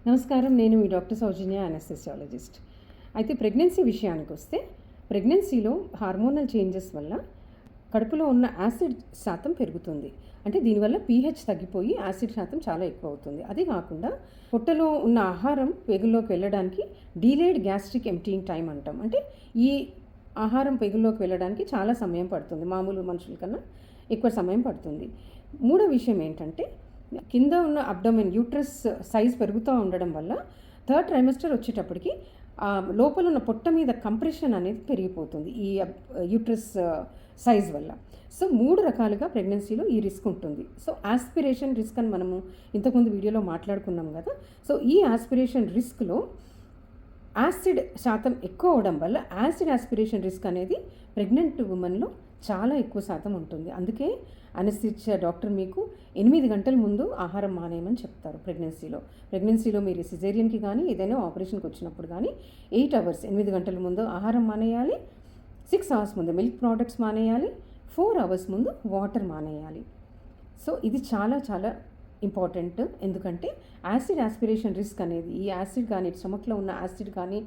నమస్కారం. నేను మీ డాక్టర్ సౌజన్య, అనస్థెసియాలజిస్ట్. అయితే ప్రెగ్నెన్సీ విషయానికి వస్తే, ప్రెగ్నెన్సీలో హార్మోనల్ చేంజెస్ వల్ల కడుపులో ఉన్న యాసిడ్ శాతం పెరుగుతుంది. అంటే దీనివల్ల పీహెచ్ తగ్గిపోయి యాసిడ్ శాతం చాలా ఎక్కువ అవుతుంది. అది కాకుండా పొట్టలో ఉన్న ఆహారం పేగుల్లోకి వెళ్ళడానికి డీలేడ్ గ్యాస్ట్రిక్ ఎంప్టీయింగ్ టైం అంటాం. అంటే ఈ ఆహారం పేగుల్లోకి వెళ్ళడానికి చాలా సమయం పడుతుంది, మామూలు మనుషుల కన్నా ఎక్కువ సమయం పడుతుంది. మూడో విషయం ఏంటంటే, కింద ఉన్న అబ్డోమెన్ యూట్రస్ సైజ్ పెరుగుతూ ఉండడం వల్ల థర్డ్ ట్రైమెస్టర్ వచ్చేటప్పటికి లోపల ఉన్న పొట్ట మీద కంప్రెషన్ అనేది పెరిగిపోతుంది ఈ యూట్రస్ సైజ్ వల్ల. సో 3 రకాలుగా ప్రెగ్నెన్సీలో ఈ రిస్క్ ఉంటుంది. సో ఆస్పిరేషన్ రిస్క్ అని మనము ఇంతకుముందు వీడియోలో మాట్లాడుకున్నాం కదా. సో ఈ ఆస్పిరేషన్ రిస్క్లో యాసిడ్ శాతం ఎక్కువ అవడం వల్ల యాసిడ్ ఆస్పిరేషన్ రిస్క్ అనేది ప్రెగ్నెంట్ ఉమెన్లో చాలా ఎక్కువ శాతం ఉంటుంది. అందుకే అనస్థెసియా డాక్టర్ మీకు 8 గంటల ముందు ఆహారం మానేయమని చెప్తారు. ప్రెగ్నెన్సీలో మీరు సిజేరియన్కి కానీ ఏదైనా ఆపరేషన్కి వచ్చినప్పుడు కానీ 8 గంటల ముందు ఆహారం మానేయాలి, 6 అవర్స్ ముందు మిల్క్ ప్రోడక్ట్స్ మానేయాలి, 4 అవర్స్ ముందు వాటర్ మానేయాలి. సో ఇది చాలా చాలా ఇంపార్టెంట్. ఎందుకంటే యాసిడ్ ఆస్పిరేషన్ రిస్క్ అనేది, ఈ యాసిడ్ కానీ స్టమక్లో ఉన్న యాసిడ్ కానీ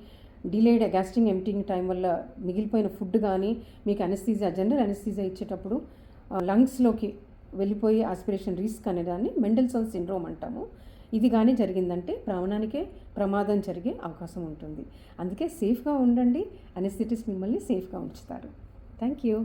డిలేడ్ గ్యాస్ట్రిక్ ఎంప్టీయింగ్ టైం వల్ల మిగిలిపోయిన ఫుడ్ కానీ మీకు అనస్థీజియా, జనరల్ అనస్థీజియా ఇచ్చేటప్పుడు లంగ్స్లోకి వెళ్ళిపోయే ఆస్పిరేషన్ రిస్క్ అనే దాన్ని మెండెల్సన్ సిండ్రోమ్ అంటాము. ఇది కానీ జరిగిందంటే ప్రాణానికే ప్రమాదం జరిగే అవకాశం ఉంటుంది. అందుకే సేఫ్గా ఉండండి. అనస్థెటిస్ట్ మిమ్మల్ని సేఫ్గా ఉంచుతారు. Thank you.